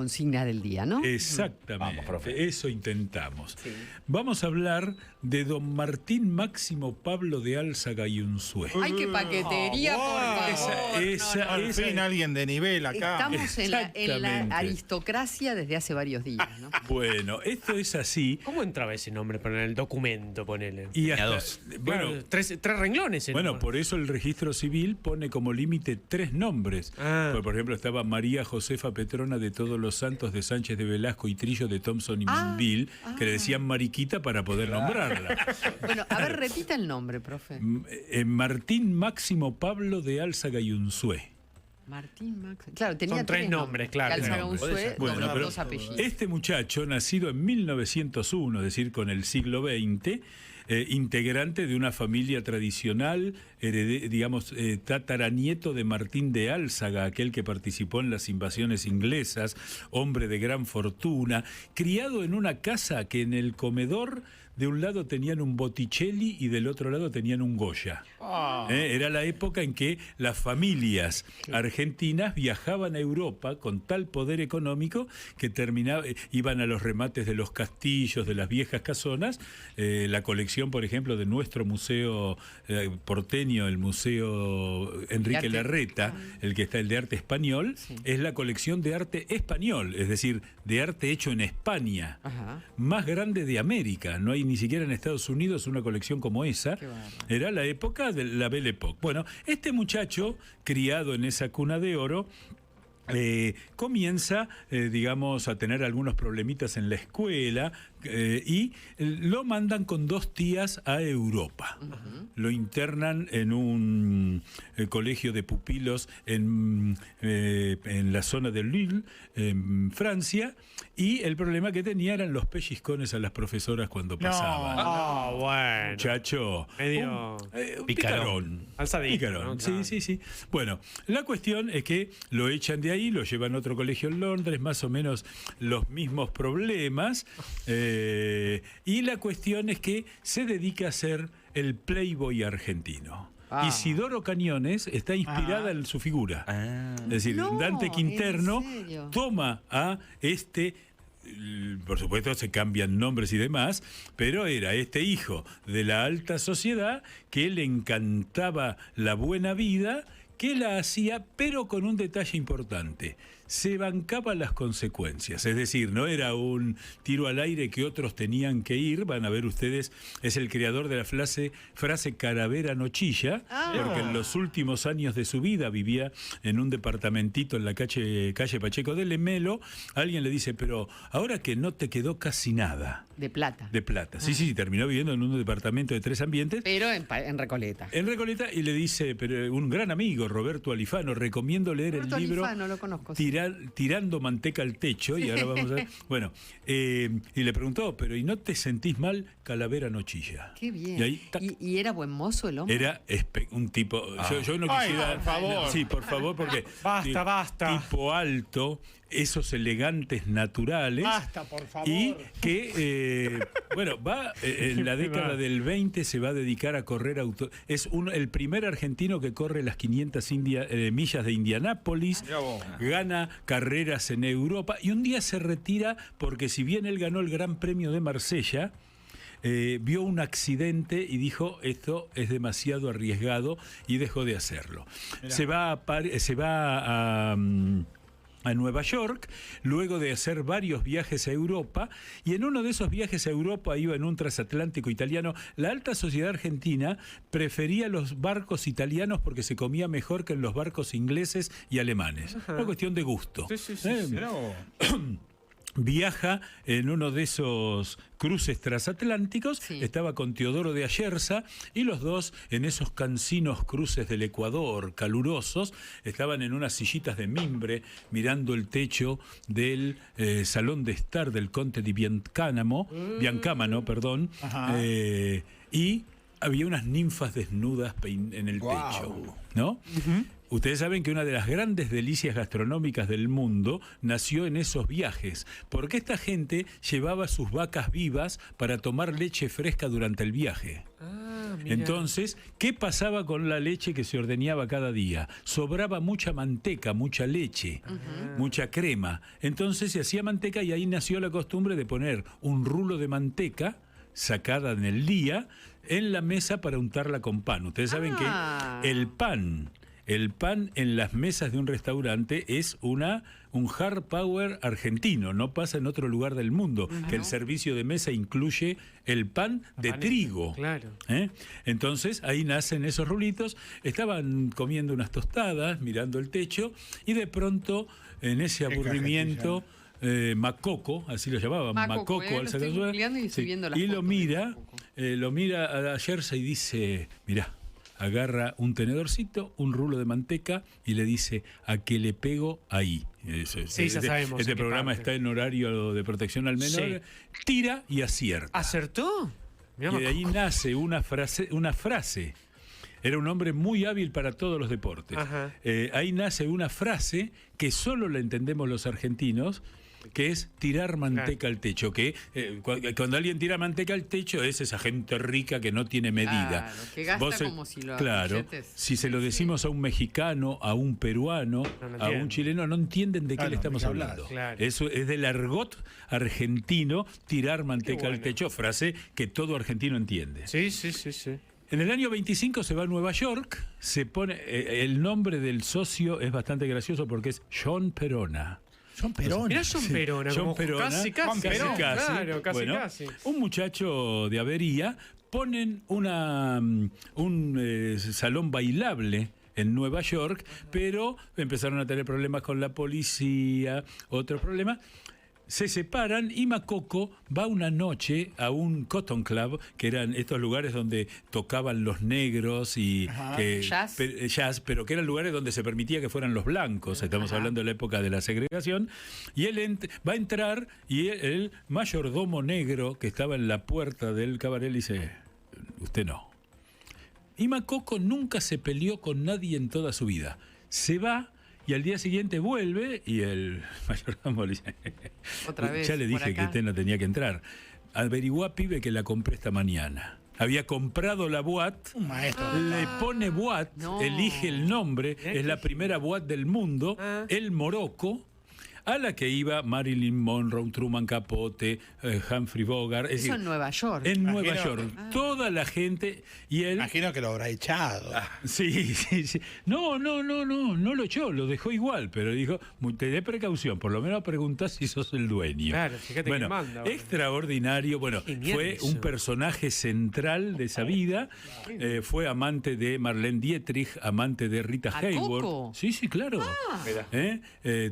consigna del día, ¿no? Exactamente, Vamos, profe. eso intentamos. Sí. Vamos a hablar de don Martín Máximo Pablo de Álzaga y Unzué. ¡Ay, qué paquetería, por favor! Al fin alguien de nivel acá. Estamos en la Exactamente. aristocracia desde hace varios días, ¿no? Bueno, esto es así. ¿Cómo entraba ese nombre en el documento, ponele? Y a hasta- dos. bueno, Claro, tres renglones. Bueno, por eso el registro civil pone como límite 3 nombres. Ah. Por ejemplo, estaba María Josefa Petrona de Todos los Santos de Sánchez de Velasco y Trillo de Thompson y Minville, que le decían Mariquita para poder nombrarla. Bueno, a ver, repita el nombre, profe. Martín Máximo Pablo de Álzaga y Unzué. Martín Max. Claro, tenía Son tres nombres, claro. Álzaga Tres nombres. Unzué, Bueno, pero dos apellidos. este muchacho, nacido en 1901, es decir, con el siglo XX, integrante de una familia tradicional, tataranieto de Martín de Álzaga, aquel que participó en las invasiones inglesas, hombre de gran fortuna, criado en una casa que en el comedor de un lado tenían un Botticelli y del otro lado tenían un Goya. Era la época en que las familias argentinas viajaban a Europa con tal poder económico que iban a los remates de los castillos, de las viejas casonas. La colección, por ejemplo, de nuestro museo porteño, el Museo Enrique Larreta, el que está el de arte español, es la colección de arte español, es decir, de arte hecho en España, más grande de América. No hay ni siquiera en Estados Unidos una colección como esa. Era la época de la Belle Époque. Bueno, este muchacho, criado en esa cuna de oro, comienza, digamos, a tener algunos problemitas en la escuela y lo mandan con 2 tías a Europa. Lo internan en un colegio de pupilos en la zona de Lille, en Francia, y el problema que tenía eran los pellizcones a las profesoras cuando pasaban. Ah, bueno. Muchacho, Medio un picarón. Alzadito, Picarón, ¿no? Claro. sí. Bueno, la cuestión es que lo echan de ahí, lo llevan a otro colegio en Londres, más o menos los mismos problemas, y la cuestión es que se dedica a ser el Playboy argentino. Isidoro Cañones está inspirada en su figura. Es decir, No, Dante Quinterno ¿en serio? toma a este... Por supuesto se cambian nombres y demás, pero era este hijo de la alta sociedad que le encantaba la buena vida, que la hacía, pero con un detalle importante: se bancaba las consecuencias. Es decir, no era un tiro al aire que otros tenían que ir. Van a ver ustedes, es el creador de la frase calavera no chilla, porque en los últimos años de su vida vivía en un departamentito en la calle Pacheco de Lemelo. Alguien le dice, pero ahora que no te quedó casi nada. De plata. De plata. Sí, terminó viviendo en un departamento de 3 ambientes. Pero en Recoleta. En Recoleta, y le dice, pero un gran amigo, Roberto Alifano, recomiendo leer Roberto el libro Alifano, lo conozco. Tirando manteca al techo, y ahora vamos a ver. Bueno, y le preguntó, pero ¿y no te sentís mal? Calavera no chilla. Qué bien. Y ahí, ¿Y era buen mozo el hombre? era un tipo, yo no Ay, quisiera... por favor. Sí, por favor, porque... Basta. Tipo alto, esos elegantes naturales. Basta, por favor. Y que, va en la década del 20 se va a dedicar a correr es el primer argentino que corre las 500 millas de Indianápolis, gana carreras en Europa, y un día se retira porque, si bien él ganó el Gran Premio de Marsella, vio un accidente y dijo, esto es demasiado arriesgado, y dejó de hacerlo. Se va a Nueva York, luego de hacer varios viajes a Europa, y en uno de esos viajes a Europa iba en un transatlántico italiano. La alta sociedad argentina prefería los barcos italianos porque se comía mejor que en los barcos ingleses y alemanes. Una cuestión de gusto. Sí. Viaja en uno de esos cruces transatlánticos, estaba con Teodoro de Ayerza, y los dos, en esos cansinos cruces del Ecuador, calurosos, estaban en unas sillitas de mimbre mirando el techo del salón de estar del conde de Biancamano, y había unas ninfas desnudas en el techo, ¿no? Ustedes saben que una de las grandes delicias gastronómicas del mundo nació en esos viajes, porque esta gente llevaba sus vacas vivas para tomar leche fresca durante el viaje. Ah, mira. Entonces, ¿qué pasaba con la leche que se ordeñaba cada día? Sobraba mucha manteca, mucha leche, mucha crema. Entonces se hacía manteca y ahí nació la costumbre de poner un rulo de manteca sacada en el día en la mesa para untarla con pan. Ustedes saben que el pan en las mesas de un restaurante es un hard power argentino, no pasa en otro lugar del mundo, que el servicio de mesa incluye el pan de trigo. Claro. Entonces ahí nacen esos rulitos, estaban comiendo unas tostadas, mirando el techo, y de pronto en ese aburrimiento... Macoco, así lo llamaban, Macoco al sacazuela, y lo mira a Jersey y dice, mirá, agarra un tenedorcito, un rulo de manteca y le dice, ¿a qué le pego ahí? Sí, ya sabemos. Este programa está en horario de protección al menor. Sí. Tira y acierta. ¿Acertó? Mirá, Y de ahí nace una frase. Era un hombre muy hábil para todos los deportes. Ahí nace una frase que solo la entendemos los argentinos, que es tirar manteca al techo, que cuando alguien tira manteca al techo es esa gente rica que no tiene medida. Claro, que gasta como si lo Claro, si se lo decimos a un mexicano, a un peruano, a un chileno, no entienden de qué le estamos hablando. Claro. Eso es del argot argentino, tirar manteca al techo, frase que todo argentino entiende. Sí. En el año 25 se va a Nueva York, se pone el nombre del socio es bastante gracioso porque es John Perona. John Perona. Mirá John Perona, John como Perona, casi. Perón, Claro, casi, bueno, casi. Un muchacho de Avería, ponen un salón bailable en Nueva York, pero empezaron a tener problemas con la policía, otros problemas. Se separan y Macoco va una noche a un Cotton Club, que eran estos lugares donde tocaban los negros y jazz, pero que eran lugares donde se permitía que fueran los blancos. Estamos hablando de la época de la segregación. Y él va a entrar y el mayordomo negro que estaba en la puerta del cabaret le dice, usted no. Y Macoco nunca se peleó con nadie en toda su vida. Se va. Y al día siguiente vuelve y el mayordomo le dice, otra vez, ya le dije por que acá. usted no tenía que entrar. Averiguá, pibe, que la compré esta mañana. Había comprado la boate, Un maestro. le pone boate, No. elige el nombre, es la primera boate del mundo, el Morocco, a la que iba Marilyn Monroe, Truman Capote, Humphrey Bogart. Es Eso decir, en Nueva York. en Nueva Imagino- York. Toda la gente y él... Imagino que lo habrá echado. Sí. No lo echó, lo dejó igual, pero dijo, te dé precaución, por lo menos preguntá si sos el dueño. Claro, fíjate bueno, quién manda. extraordinario, bueno, Genial fue eso. un personaje central de esa vida, fue amante de Marlene Dietrich, amante de Rita ¿A Hayworth. Coco? Sí, claro.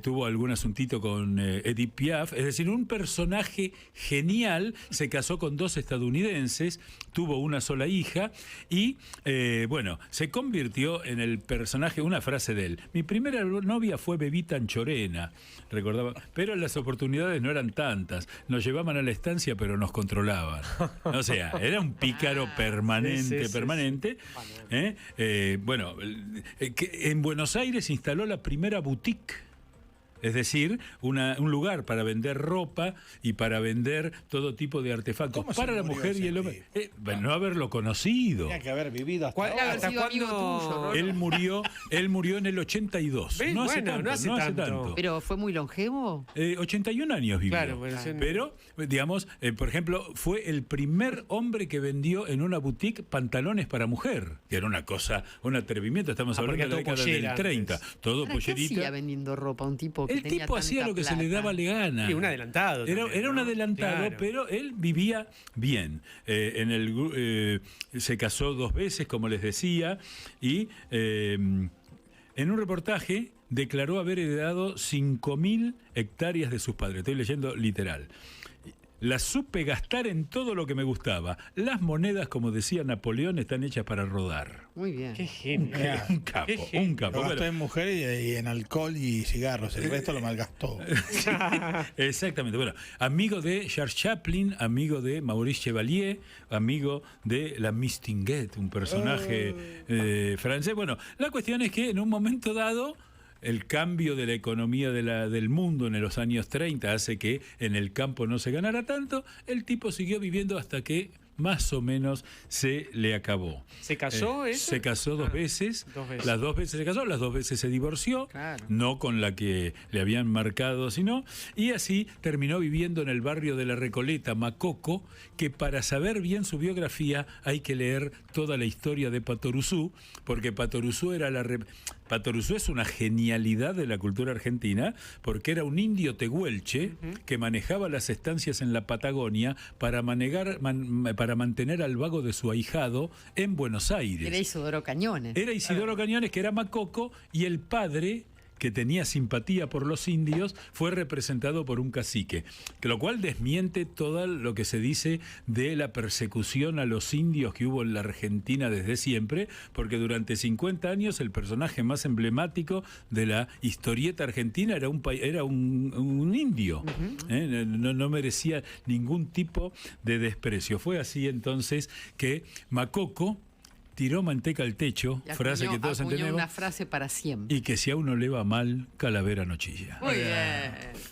Tuvo algún asuntito con Edith Piaf, es decir, un personaje genial, se casó con 2 estadounidenses, tuvo una sola hija y, se convirtió en el personaje, una frase de él. Mi primera novia fue Bebita Anchorena, recordaba, pero las oportunidades no eran tantas. Nos llevaban a la estancia, pero nos controlaban. O sea, era un pícaro permanente. Que en Buenos Aires instaló la primera boutique. Es decir, un lugar para vender ropa y para vender todo tipo de artefactos ¿Cómo se para la murió mujer ese y el hombre. tipo? No haberlo conocido. Tenía que haber vivido hasta ¿Cuál- ahora. Haber ¿Hasta sido amigo cuándo? tuyo, Rolo. Él murió en el 82. ¿Ves? No hace Bueno, tanto, no hace tanto. Pero fue muy longevo. 81 años vivió. Claro, bueno, sí. Pero, digamos, por ejemplo, fue el primer hombre que vendió en una boutique pantalones para mujer, que era una cosa, un atrevimiento. Estamos porque hablando de la todo década del pollera 30. antes. Todo ¿Para qué hacía pollerita. vendiendo ropa un tipo que El tenía tipo hacía tanta lo que se le plata? daba le gana. Sí, un adelantado Era también, un ¿no? adelantado, Claro. pero él vivía bien. Se casó 2 veces, como les decía, y en un reportaje declaró haber heredado 5.000 hectáreas de sus padres. Estoy leyendo literal. la supe gastar en todo lo que me gustaba. Las monedas, como decía Napoleón, están hechas para rodar. Muy bien. Qué genio. Un capo, Qué un genio. capo. Lo gastó Bueno, en mujeres y en alcohol y cigarros. El resto lo malgastó. exactamente. Bueno, amigo de Charles Chaplin, amigo de Maurice Chevalier, amigo de la Mistinguett, un personaje francés. Bueno, la cuestión es que en un momento dado el cambio de la economía del mundo en los años 30 hace que en el campo no se ganara tanto. El tipo siguió viviendo hasta que más o menos se le acabó. ¿Se casó eso? Se casó dos veces. 2 veces. Las 2 veces se casó, las 2 veces se divorció. Claro. No con la que le habían marcado, sino. Y así terminó viviendo en el barrio de La Recoleta, Macoco, que para saber bien su biografía hay que leer toda la historia de Patoruzú, porque Patoruzú era Patoruzú es una genialidad de la cultura argentina, porque era un indio tehuelche que manejaba las estancias en la Patagonia para mantener al vago de su ahijado en Buenos Aires. Era Isidoro Cañones. Era Isidoro Cañones, que era Macoco, y el padre, que tenía simpatía por los indios, fue representado por un cacique, que lo cual desmiente todo lo que se dice de la persecución a los indios que hubo en la Argentina desde siempre, porque durante 50 años el personaje más emblemático de la historieta argentina era un indio. No merecía ningún tipo de desprecio. Fue así entonces que Macoco tiró manteca al techo, Y frase que todos acuñó entendemos, una frase para siempre. y que si a uno le va mal, calavera no chilla. Muy bien.